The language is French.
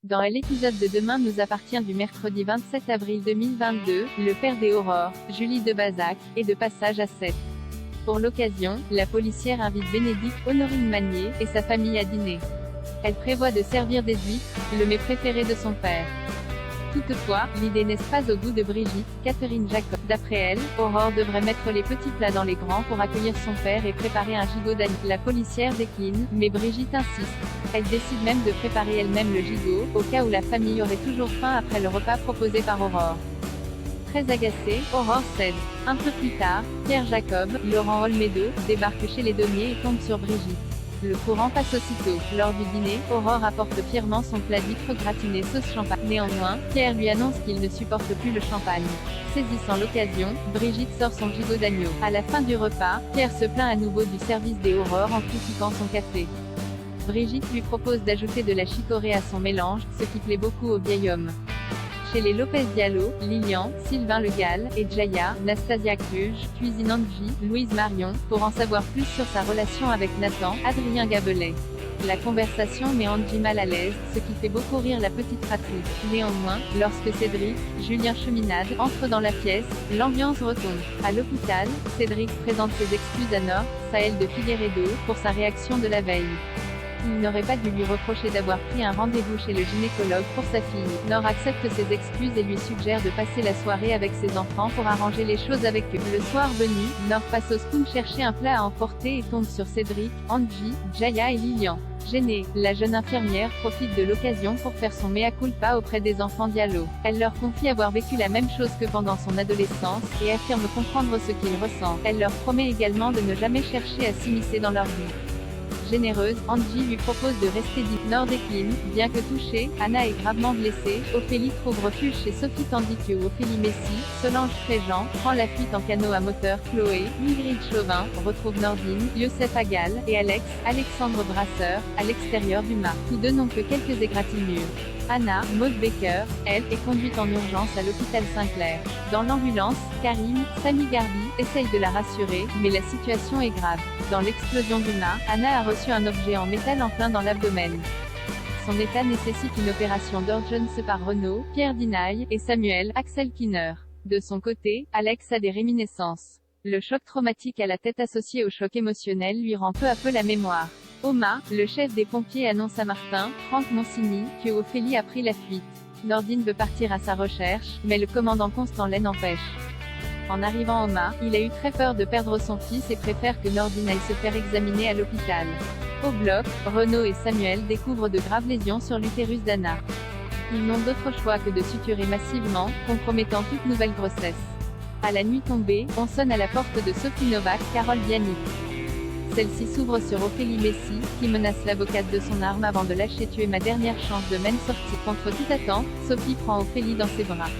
Dans l'épisode de Demain nous appartient du mercredi 27 avril 2022, le père d'Aurore, Julie de Bazac, est de passage à Sète. Pour l'occasion, la policière invite Bénédicte Honorine Magnier et sa famille à dîner. Elle prévoit de servir des huîtres, le mets préféré de son père. Toutefois, l'idée n'est pas au goût de Brigitte, Catherine Jacob. D'après elle, Aurore devrait mettre les petits plats dans les grands pour accueillir son père et préparer un gigot d'agneau. La policière décline, mais Brigitte insiste. Elle décide même de préparer elle-même le gigot, au cas où la famille aurait toujours faim après le repas proposé par Aurore. Très agacée, Aurore cède. Un peu plus tard, Pierre Jacob, Laurent Olmedo, débarque chez les Daumier et tombe sur Brigitte. Le courant passe aussitôt. Lors du dîner, Aurore apporte fièrement son plat d'huîtres gratinées sauce champagne. Néanmoins, Pierre lui annonce qu'il ne supporte plus le champagne. Saisissant l'occasion, Brigitte sort son gigot d'agneau. À la fin du repas, Pierre se plaint à nouveau du service des Aurores en critiquant son café. Brigitte lui propose d'ajouter de la chicorée à son mélange, ce qui plaît beaucoup au vieil homme. Chez les Lopez Diallo, Lilian, Sylvain Le Gall, et Jaya, Nastasia Kruge, cuisine Angie, Louise Marion, pour en savoir plus sur sa relation avec Nathan, Adrien Gabelet. La conversation met Angie mal à l'aise, ce qui fait beaucoup rire la petite fratrie. Néanmoins, lorsque Cédric, Julien Cheminade, entre dans la pièce, l'ambiance retombe. À l'hôpital, Cédric présente ses excuses à Nord, Saël de Figueiredo, pour sa réaction de la veille. Il n'aurait pas dû lui reprocher d'avoir pris un rendez-vous chez le gynécologue pour sa fille. Nord accepte ses excuses et lui suggère de passer la soirée avec ses enfants pour arranger les choses avec eux. Le soir venu, Nord passe au spoon chercher un plat à emporter et tombe sur Cédric, Angie, Jaya et Lilian. Gênée, la jeune infirmière profite de l'occasion pour faire son mea culpa auprès des enfants Diallo. Elle leur confie avoir vécu la même chose que pendant son adolescence, et affirme comprendre ce qu'ils ressentent. Elle leur promet également de ne jamais chercher à s'immiscer dans leur vie. Généreuse, Angie lui propose de rester dit. Nord décline, bien que touchée, Anna est gravement blessée, Ophélie trouve refuge chez Sophie tandis que Ophélie Messi, Solange Fréjean, prend la fuite en canot à moteur, Chloé, Ingrid Chauvin, retrouve Nordine, Youssef Agal, et Alex, Alexandre Brasseur, à l'extérieur du mât. Tous deux n'ont que quelques égratignures. Anna, Maud Baker, elle, est conduite en urgence à l'hôpital Saint-Clair. Dans l'ambulance, Karim, Samy Garbi, essaye de la rassurer, mais la situation est grave. Dans l'explosion du mât, Anna a reçu un objet en métal en plein dans l'abdomen. Son état nécessite une opération d'urgence par Renaud, Pierre Dinaille, et Samuel, Axel Kinner. De son côté, Alex a des réminiscences. Le choc traumatique à la tête associé au choc émotionnel lui rend peu à peu la mémoire. Au mât, le chef des pompiers annonce à Martin, Franck Monsigny, que Ophélie a pris la fuite. Nordine veut partir à sa recherche, mais le commandant Constant l'en empêche. En arrivant au mât, il a eu très peur de perdre son fils et préfère que Nordine aille se faire examiner à l'hôpital. Au bloc, Renaud et Samuel découvrent de graves lésions sur l'utérus d'Anna. Ils n'ont d'autre choix que de suturer massivement, compromettant toute nouvelle grossesse. À la nuit tombée, on sonne à la porte de Sophie Novak, Carole Bianic. Celle-ci s'ouvre sur Ophélie Messi, qui menace l'avocate de son arme avant de lâcher tuer ma dernière chance de mène sortie. Contre toute attente, Sophie prend Ophélie dans ses bras.